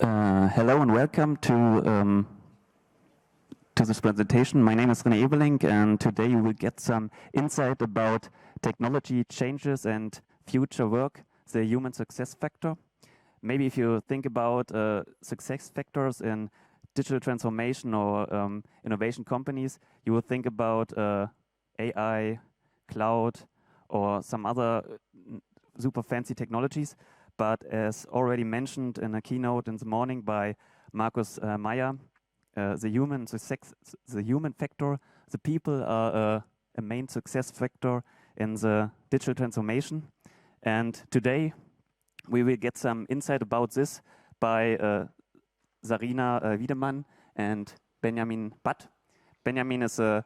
Hello and welcome to this presentation. My name is Sarina Wiedemann, and today you will get some insight about technology changes and future work, the human success factor. Maybe if you think about success factors in digital transformation or innovation companies, you will think about AI, cloud, or some other super fancy technologies. But as already mentioned in a keynote in the morning by Markus Meyer, the human factor, the people are a main success factor in the digital transformation. And today we will get some insight about this by Sarina Wiedemann and Benjamin Batt. Benjamin has a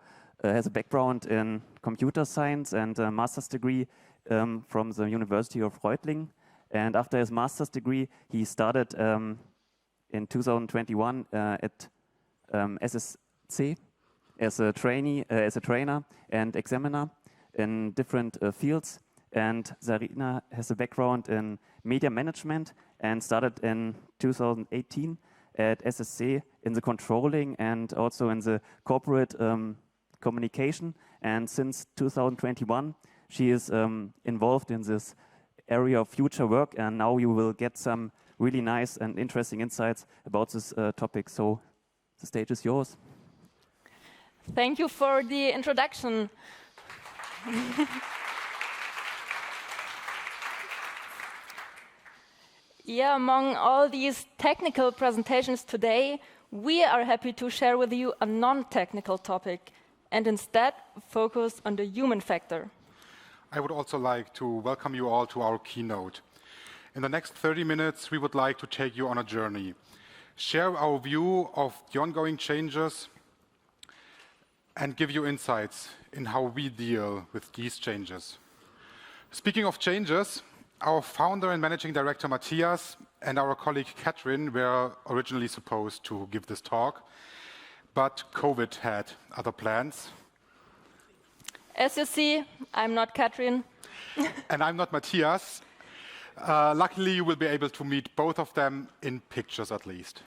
background in computer science and a master's degree from the University of Reutlingen. And after his master's degree, he started in 2021 at SSC as a trainer and examiner in different fields. And Sarina has a background in media management and started in 2018 at SSC in the controlling and also in the corporate communication. And since 2021, she is involved in this area of future work, and now you will get some really nice and interesting insights about this topic. So the stage is yours. Thank you for the introduction. Yeah, among all these technical presentations today, we are happy to share with you a non-technical topic and instead focus on the human factor. I would also like to welcome you all to our keynote. In the next 30 minutes, we would like to take you on a journey, share our view of the ongoing changes, and give you insights in how we deal with these changes. Speaking of changes, our founder and managing director, Matthias, and our colleague, Katrin, were originally supposed to give this talk, but COVID had other plans. As you see, I'm not Katrin. And I'm not Matthias. Luckily, you will be able to meet both of them in pictures at least.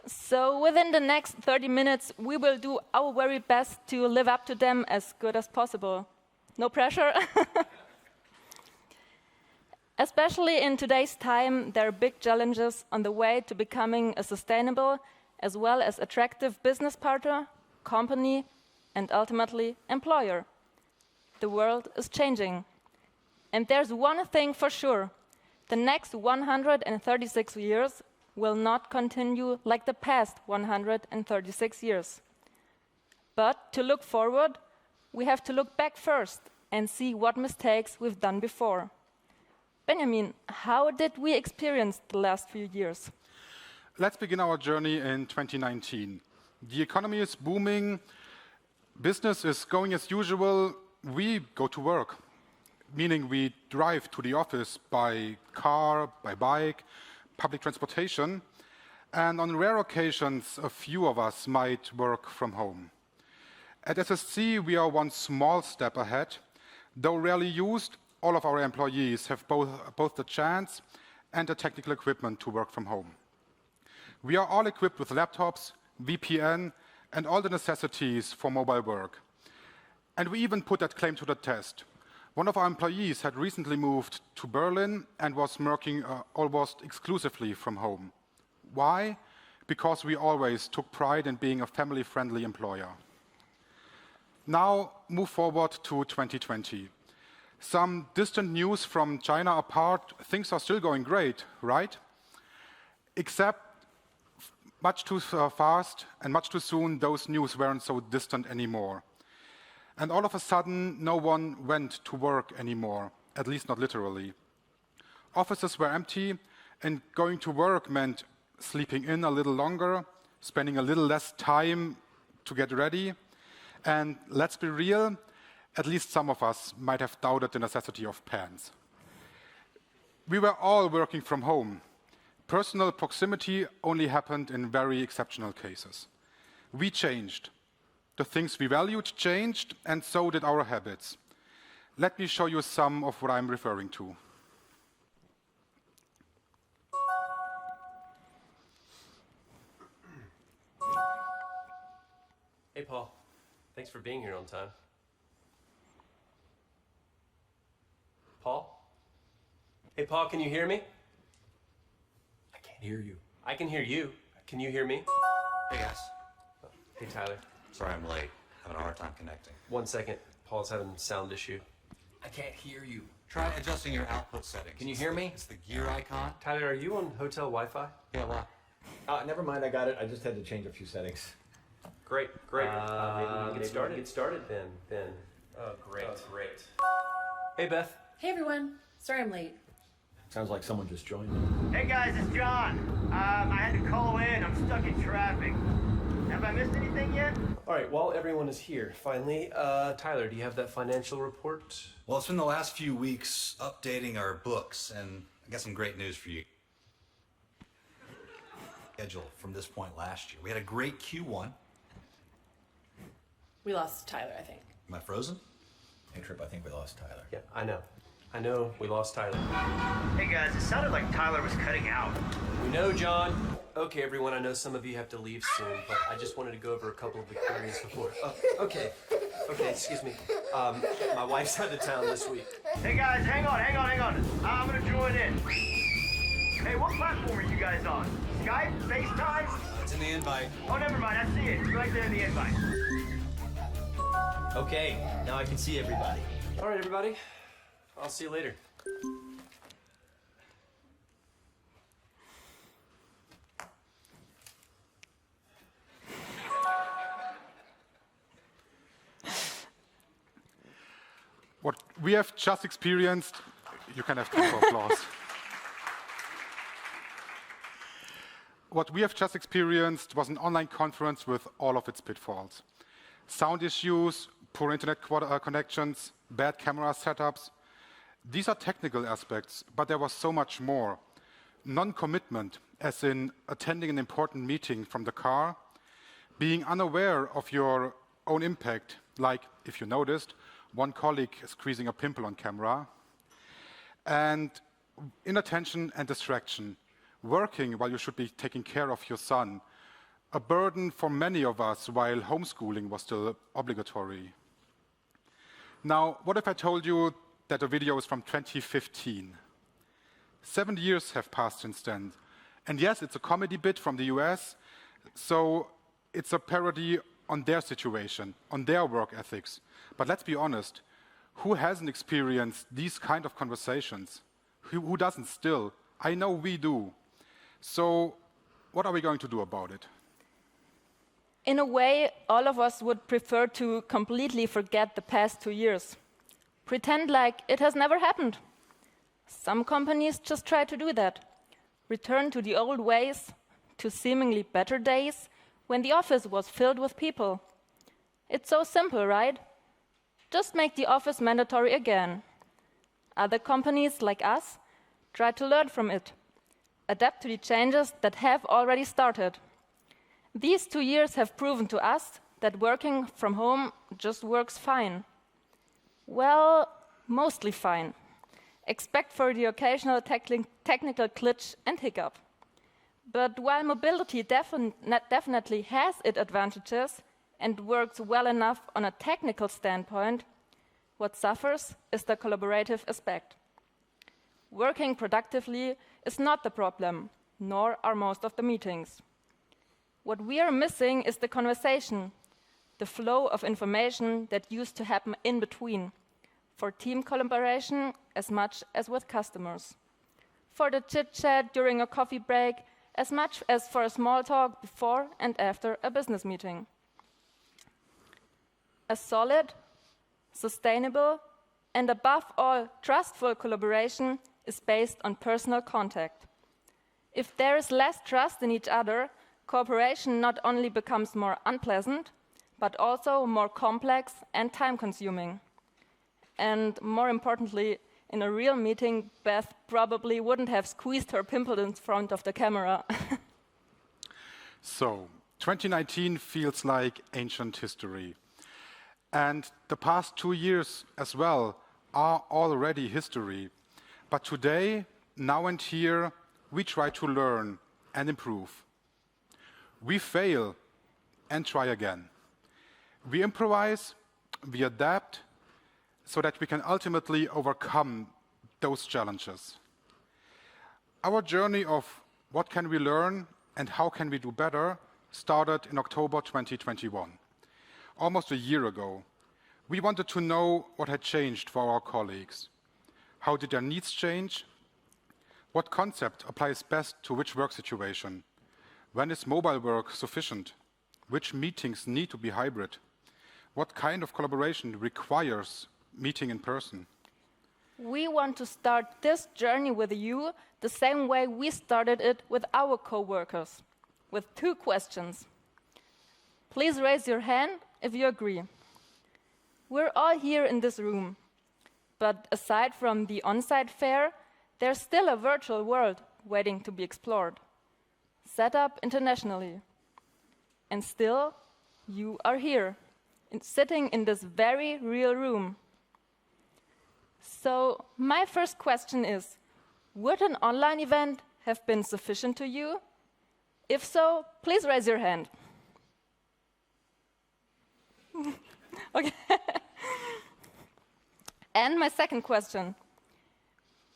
So within the next 30 minutes, we will do our very best to live up to them as good as possible. No pressure. Especially in today's time, there are big challenges on the way to becoming a sustainable as well as attractive business partner, company, and ultimately employer. The world is changing. And there's one thing for sure. The next 136 years will not continue like the past 136 years. But to look forward, we have to look back first and see what mistakes we've done before. Benjamin, how did we experience the last few years? Let's begin our journey in 2019. The economy is booming. Business is going as usual. We go to work, meaning we drive to the office by car, by bike, public transportation, and on rare occasions, a few of us might work from home. At SSC, we are one small step ahead. Though rarely used, all of our employees have both the chance and the technical equipment to work from home. We are all equipped with laptops, VPN, and all the necessities for mobile work. And we even put that claim to the test. One of our employees had recently moved to Berlin and was working almost exclusively from home. Why? Because we always took pride in being a family-friendly employer. Now, move forward to 2020. Some distant news from China apart, things are still going great, right? Except much too fast and much too soon, those news weren't so distant anymore. And all of a sudden, no one went to work anymore, at least not literally. Offices were empty, and going to work meant sleeping in a little longer, spending a little less time to get ready. And let's be real, at least some of us might have doubted the necessity of pants. We were all working from home. Personal proximity only happened in very exceptional cases. We changed. The things we valued changed, and so did our habits. Let me show you some of what I'm referring to. Hey, Paul. Thanks for being here on time. Paul? Hey, Paul, can you hear me? I can't hear you. I can hear you. Can you hear me? Hey, guys. Hey, Tyler. Sorry I'm late. Having a hard time connecting. 1 second. Paul's having a sound issue. I can't hear you. Try adjusting your output settings. Can you hear me? It's the gear icon. Tyler, are you on hotel Wi-Fi? Yeah, what? Never mind, I got it. I just had to change a few settings. Great. Maybe we can get started then. Oh, great. Hey, Beth. Hey everyone, sorry I'm late. Sounds like someone just joined. Hey guys, it's John. I had to call in. I'm stuck in traffic. Have I missed anything yet? All right, while everyone is here, finally, Tyler, do you have that financial report? Well, it's been the last few weeks updating our books, and I got some great news for you. Schedule from this point last year. We had a great Q1. We lost Tyler, I think. Am I frozen? Hey, Trip, I think we lost Tyler. Yeah, I know, we lost Tyler. Hey guys, it sounded like Tyler was cutting out. We know, John. Okay, everyone, I know some of you have to leave soon, but I just wanted to go over a couple of the queries before. Okay, excuse me. My wife's out of town this week. Hey guys, hang on. I'm gonna join in. Hey, what platform are you guys on? Skype? FaceTime? It's in the invite. Oh, never mind, I see it. It's right there in the invite. Okay, now I can see everybody. All right, everybody. I'll see you later. What we have just experienced, you can have time for applause. What we have just experienced was an online conference with all of its pitfalls. Sound issues, poor internet connections, bad camera setups. These are technical aspects, but there was so much more. Non-commitment, as in attending an important meeting from the car, being unaware of your own impact, like, if you noticed, one colleague squeezing a pimple on camera, and inattention and distraction, working while you should be taking care of your son, a burden for many of us while homeschooling was still obligatory. Now, what if I told you that the video is from 2015? 7 years have passed since then. And yes, it's a comedy bit from the US, so it's a parody on their situation, on their work ethics. But let's be honest, who hasn't experienced these kind of conversations? Who doesn't still? I know we do. So what are we going to do about it? In a way, all of us would prefer to completely forget the past 2 years. Pretend like it has never happened. Some companies just try to do that. Return to the old ways, to seemingly better days, when the office was filled with people. It's so simple, right? Just make the office mandatory again. Other companies, like us, try to learn from it, adapt to the changes that have already started. These 2 years have proven to us that working from home just works fine. Well, mostly fine. Except for the occasional technical glitch and hiccup. But while mobility definitely has its advantages and works well enough on a technical standpoint, what suffers is the collaborative aspect. Working productively is not the problem, nor are most of the meetings. What we are missing is the conversation, the flow of information that used to happen in between, for team collaboration as much as with customers, for the chit-chat during a coffee break as much as for a small talk before and after a business meeting. A solid, sustainable, and above all, trustful collaboration is based on personal contact. If there is less trust in each other, cooperation not only becomes more unpleasant, but also more complex and time-consuming. And more importantly, in a real meeting, Beth probably wouldn't have squeezed her pimple in front of the camera. So, 2019 feels like ancient history. And the past 2 years as well are already history. But today, now and here, we try to learn and improve. We fail and try again. We improvise, we adapt, so that we can ultimately overcome those challenges. Our journey of what can we learn and how can we do better started in October 2021, almost a year ago. We wanted to know what had changed for our colleagues. How did their needs change? What concept applies best to which work situation? When is mobile work sufficient? Which meetings need to be hybrid? What kind of collaboration requires meeting in person? We want to start this journey with you the same way we started it with our co-workers, with 2 questions. Please raise your hand if you agree. We're all here in this room, but aside from the on-site fair, there's still a virtual world waiting to be explored, set up internationally. And still, you are here, sitting in this very real room. So my first question is, would an online event have been sufficient to you? If so, please raise your hand. Okay. And my second question,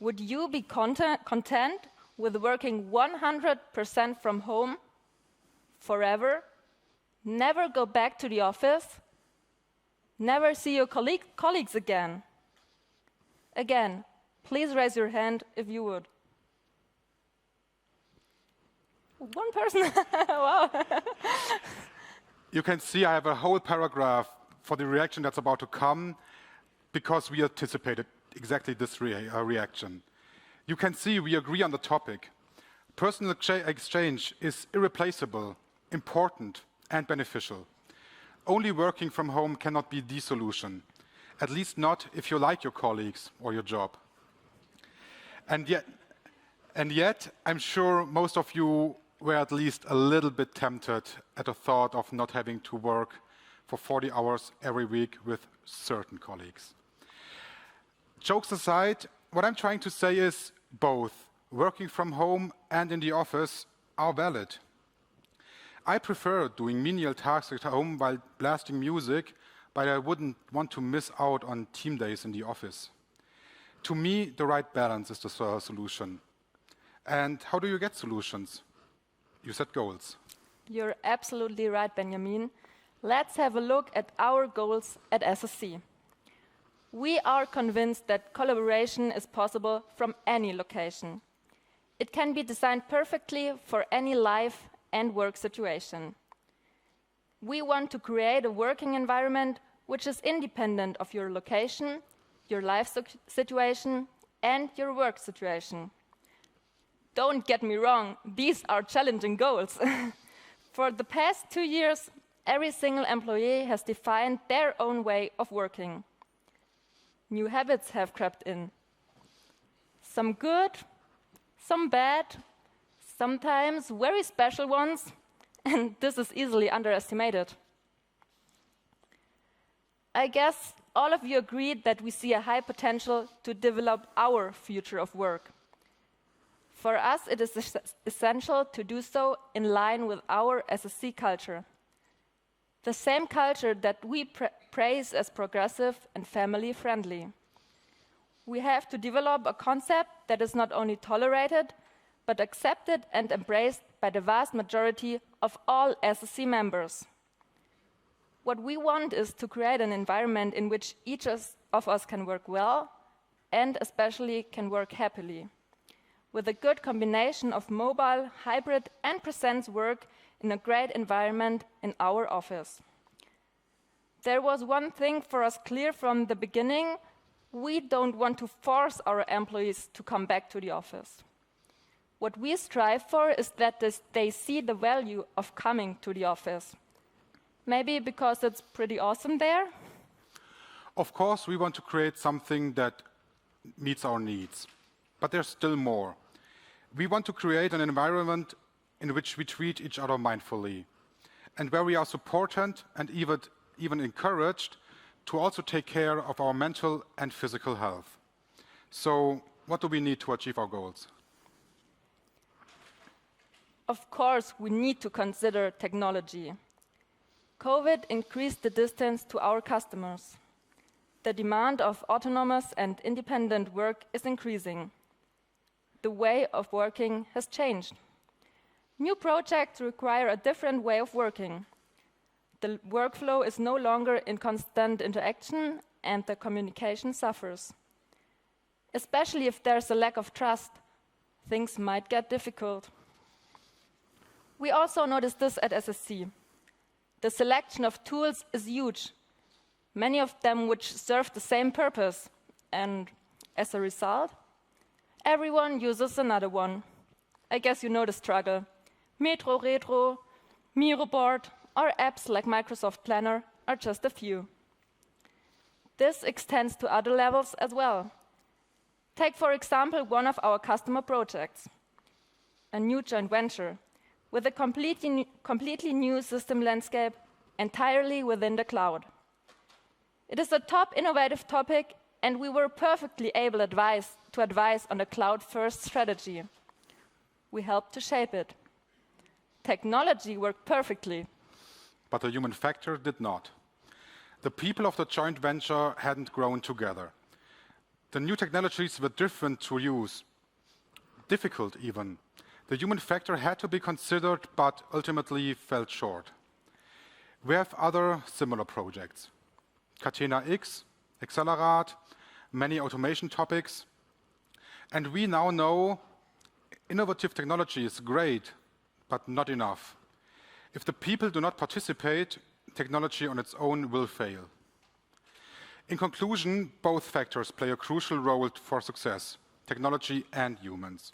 would you be content with working 100% from home forever? Never go back to the office? Never see your colleagues again? Again, please raise your hand if you would. 1 person. Wow. You can see I have a whole paragraph for the reaction that's about to come because we anticipated exactly this reaction. You can see we agree on the topic. Personal exchange is irreplaceable, important, and beneficial. Only working from home cannot be the solution, at least not if you like your colleagues or your job. And yet, I'm sure most of you were at least a little bit tempted at the thought of not having to work for 40 hours every week with certain colleagues. Jokes aside, what I'm trying to say is both working from home and in the office are valid. I prefer doing menial tasks at home while blasting music, but I wouldn't want to miss out on team days in the office. To me, the right balance is the solution. And how do you get solutions? You set goals. You're absolutely right, Benjamin. Let's have a look at our goals at SSC. We are convinced that collaboration is possible from any location. It can be designed perfectly for any life and work situation. We want to create a working environment which is independent of your location, your life situation, and your work situation. Don't get me wrong, these are challenging goals. For the past 2 years, every single employee has defined their own way of working. New habits have crept in. Some good, some bad, sometimes very special ones, and this is easily underestimated. I guess all of you agreed that we see a high potential to develop our future of work. For us, it is essential to do so in line with our SSC culture. The same culture that we praise as progressive and family-friendly. We have to develop a concept that is not only tolerated, but accepted and embraced by the vast majority of all SSC members. What we want is to create an environment in which each of us can work well and especially can work happily, with a good combination of mobile, hybrid, and presence work in a great environment in our office. There was one thing for us clear from the beginning: we don't want to force our employees to come back to the office. What we strive for is that they see the value of coming to the office. Maybe because it's pretty awesome there? Of course, we want to create something that meets our needs, but there's still more. We want to create an environment in which we treat each other mindfully, and where we are supported and even encouraged to also take care of our mental and physical health. So, what do we need to achieve our goals? Of course, we need to consider technology. COVID increased the distance to our customers. The demand of autonomous and independent work is increasing. The way of working has changed. New projects require a different way of working. The workflow is no longer in constant interaction and the communication suffers. Especially if there's a lack of trust, things might get difficult. We also noticed this at SSC. The selection of tools is huge, many of them which serve the same purpose, and as a result, everyone uses another one. I guess you know the struggle. Metro Retro, Miroboard, or apps like Microsoft Planner are just a few. This extends to other levels as well. Take, for example, one of our customer projects, a new joint venture with a completely new system landscape entirely within the cloud. It is a top innovative topic, and we were perfectly able to advise on the cloud-first strategy. We helped to shape it. Technology worked perfectly. But the human factor did not. The people of the joint venture hadn't grown together. The new technologies were different to use, difficult even. The human factor had to be considered, but ultimately fell short. We have other similar projects. Catena X, Accelerat, many automation topics. And we now know innovative technology is great, but not enough. If the people do not participate, technology on its own will fail. In conclusion, both factors play a crucial role for success, technology and humans.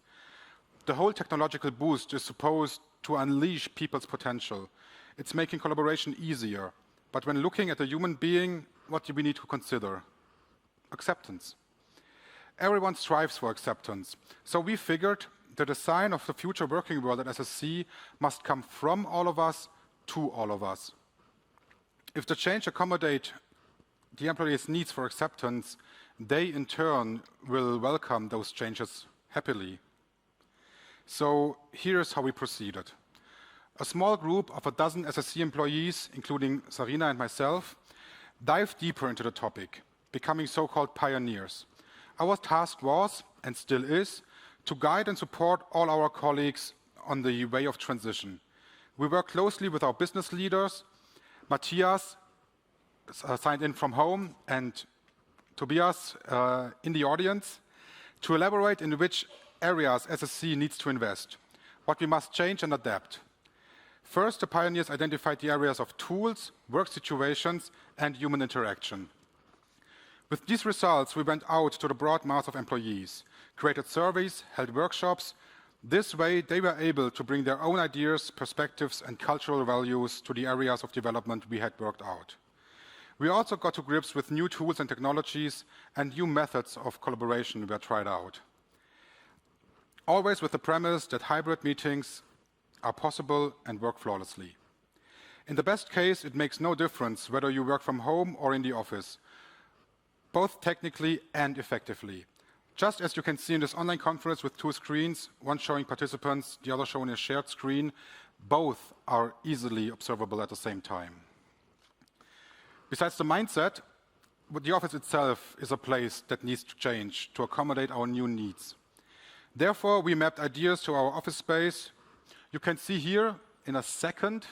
The whole technological boost is supposed to unleash people's potential. It's making collaboration easier. But when looking at the human being, what do we need to consider? Acceptance. Everyone strives for acceptance. So we figured the design of the future working world at SSC must come from all of us to all of us. If the change accommodates the employees' needs for acceptance, they in turn will welcome those changes happily. So here's how we proceeded. A small group of a dozen SSC employees, including Sarina and myself, dived deeper into the topic, becoming so-called pioneers. Our task was, and still is, to guide and support all our colleagues on the way of transition. We work closely with our business leaders. Matthias signed in from home, and Tobias in the audience, to elaborate in which areas SSC needs to invest, what we must change and adapt. First, the pioneers identified the areas of tools, work situations, and human interaction. With these results, we went out to the broad mass of employees, created surveys, held workshops. This way, they were able to bring their own ideas, perspectives, and cultural values to the areas of development we had worked out. We also got to grips with new tools and technologies, and new methods of collaboration were tried out. Always with the premise that hybrid meetings are possible and work flawlessly. In the best case, it makes no difference whether you work from home or in the office, both technically and effectively. Just as you can see in this online conference with two screens, one showing participants, the other showing a shared screen, both are easily observable at the same time. Besides the mindset, the office itself is a place that needs to change to accommodate our new needs. Therefore, we mapped ideas to our office space. You can see here in a second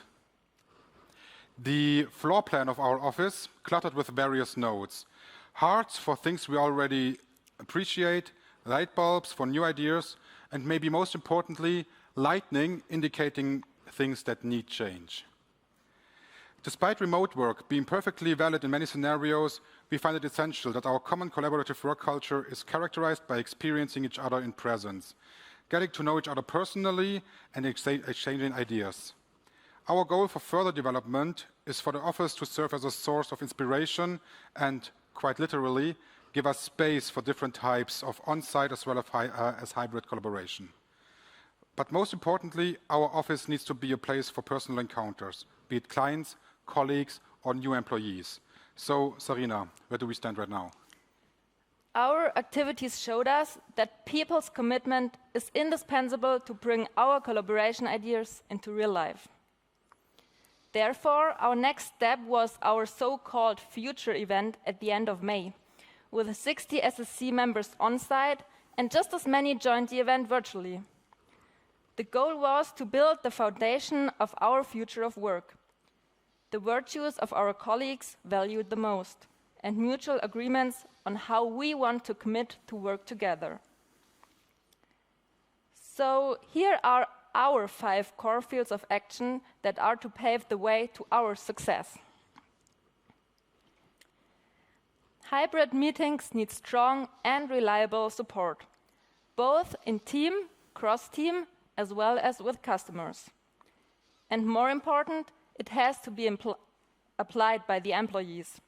the floor plan of our office, cluttered with various nodes. Hearts for things we already appreciate, light bulbs for new ideas, and maybe most importantly, lightning indicating things that need change. Despite remote work being perfectly valid in many scenarios, we find it essential that our common collaborative work culture is characterized by experiencing each other in presence, getting to know each other personally, and exchanging ideas. Our goal for further development is for the office to serve as a source of inspiration and, quite literally, give us space for different types of on-site as well as hybrid collaboration. But most importantly, our office needs to be a place for personal encounters, be it clients, colleagues, or new employees. So, Sarina, where do we stand right now? Our activities showed us that people's commitment is indispensable to bring our collaboration ideas into real life. Therefore, our next step was our so-called future event at the end of May, with 60 SSC members on site and just as many joined the event virtually. The goal was to build the foundation of our future of work, the virtues of our colleagues valued the most, and mutual agreements on how we want to commit to work together. So here are our 5 core fields of action that are to pave the way to our success. Hybrid meetings need strong and reliable support, both in team, cross-team, as well as with customers. And more important, it has to be applied by the employees.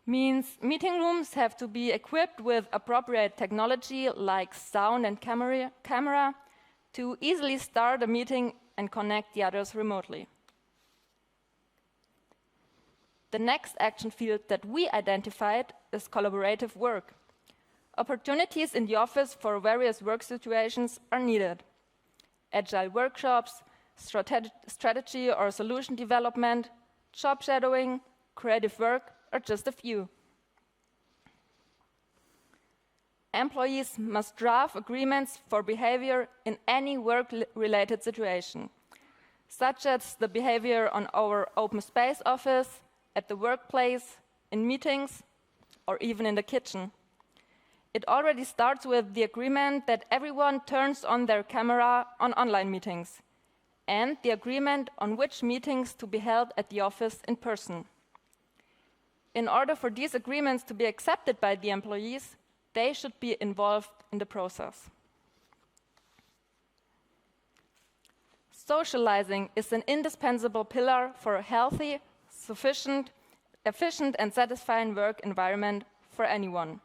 Means meeting rooms have to be equipped with appropriate technology like sound and camera to easily start a meeting and connect the others remotely. The next action field that we identified is collaborative work. Opportunities in the office for various work situations are needed. Agile workshops, strategy or solution development, job shadowing, creative work are just a few. Employees must draft agreements for behavior in any work-related situation, such as the behavior on our open space office, at the workplace, in meetings, or even in the kitchen. It already starts with the agreement that everyone turns on their camera on online meetings, and the agreement on which meetings to be held at the office in person. In order for these agreements to be accepted by the employees, they should be involved in the process. Socializing is an indispensable pillar for a healthy, sufficient, efficient and satisfying work environment for anyone.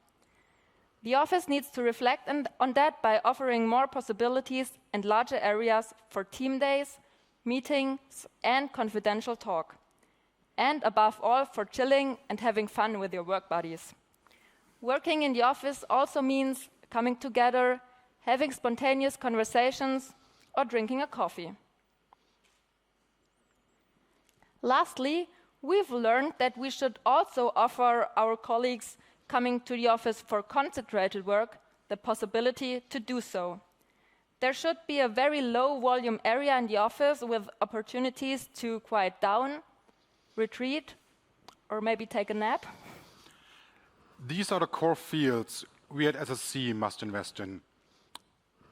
The office needs to reflect on that by offering more possibilities and larger areas for team days, meetings, and confidential talk. And above all, for chilling and having fun with your work buddies. Working in the office also means coming together, having spontaneous conversations, or drinking a coffee. Lastly, we've learned that we should also offer our colleagues coming to the office for concentrated work the possibility to do so. There should be a very low volume area in the office with opportunities to quiet down, retreat, or maybe take a nap. These are the core fields we at SSC must invest in.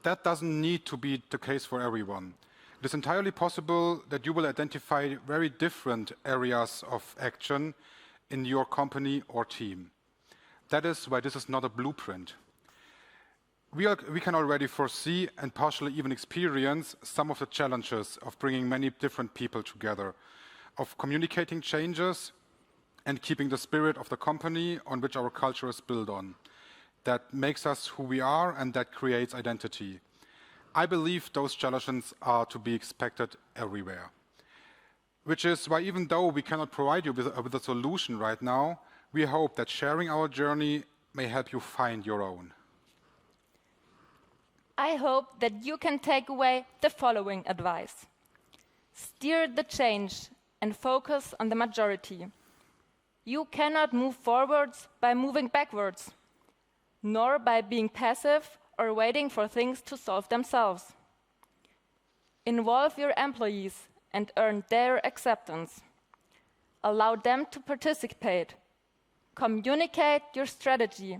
That doesn't need to be the case for everyone. It is entirely possible that you will identify very different areas of action in your company or team. That is why this is not a blueprint. We can already foresee and partially even experience some of the challenges of bringing many different people together, of communicating changes and keeping the spirit of the company on which our culture is built on. That makes us who we are and that creates identity. I believe those challenges are to be expected everywhere. Which is why even though we cannot provide you with a solution right now, we hope that sharing our journey may help you find your own. I hope that you can take away the following advice. Steer the change and focus on the majority. You cannot move forwards by moving backwards, nor by being passive or waiting for things to solve themselves. Involve your employees and earn their acceptance. Allow them to participate. Communicate your strategy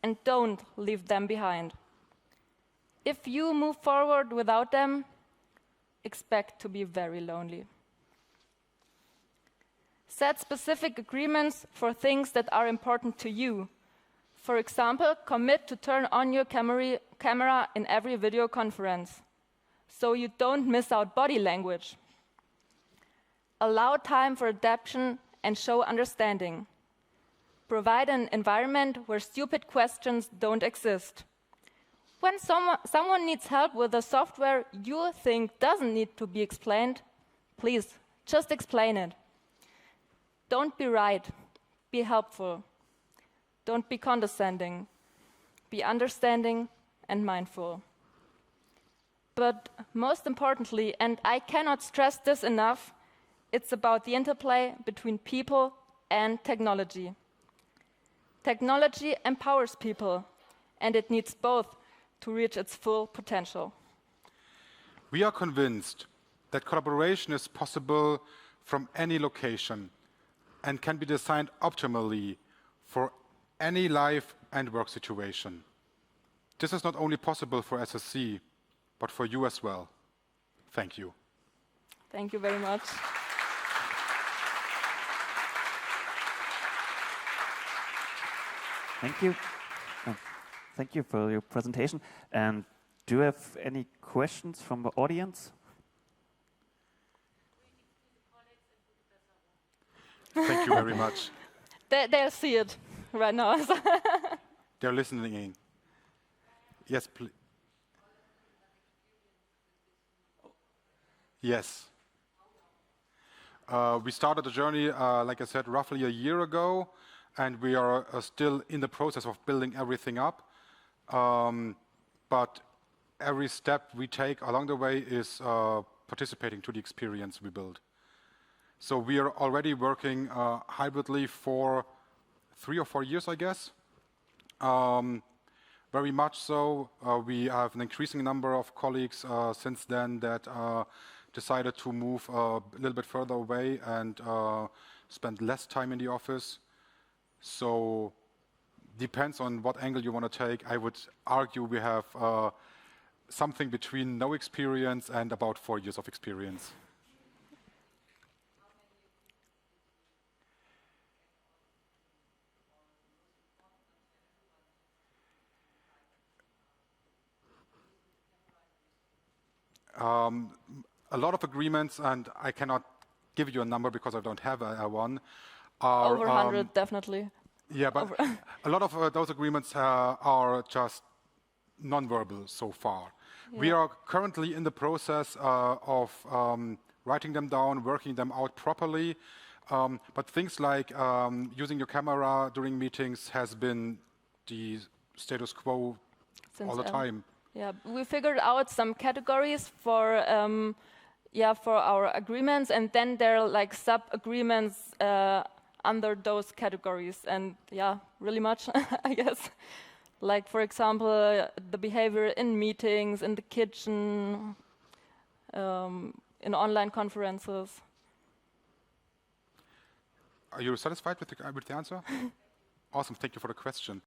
and don't leave them behind. If you move forward without them, expect to be very lonely. Set specific agreements for things that are important to you. For example, commit to turn on your camera in every video conference, so you don't miss out body language. Allow time for adaptation and show understanding. Provide an environment where stupid questions don't exist. When someone needs help with a software you think doesn't need to be explained, please, just explain it. Don't be right, be helpful. Don't be condescending. Be understanding and mindful. But most importantly, and I cannot stress this enough, it's about the interplay between people and technology. Technology empowers people, and it needs both to reach its full potential. We are convinced that collaboration is possible from any location and can be designed optimally for any life and work situation. This is not only possible for SSC, but for you as well. Thank you. Thank you very much. Thank you. Thank you for your presentation. And do you have any questions from the audience? Thank you very much. They'll see it right now. They're listening in. Yes, please. Yes. We started the journey, like I said, roughly a year ago, and we are still in the process of building everything up. But every step we take along the way is participating to the experience we build. So we are already working hybridly for 3 or 4 years, I guess. Very much so. We have an increasing number of colleagues since then that decided to move a little bit further away and spend less time in the office. So depends on what angle you want to take. I would argue we have something between no experience and about 4 years of experience. A lot of agreements, and I cannot give you a number because I don't have one, are Over 100, definitely. Yeah, but a lot of those agreements are just non-verbal so far. Yeah. We are currently in the process of writing them down, working them out properly. But things like using your camera during meetings has been the status quo since all the time. Yeah, we figured out some categories for our agreements, and then there are like sub-agreements under those categories, and yeah, really much, I guess. Like, for example, the behavior in meetings, in the kitchen, in online conferences. Are you satisfied with the answer? Awesome, thank you for the question.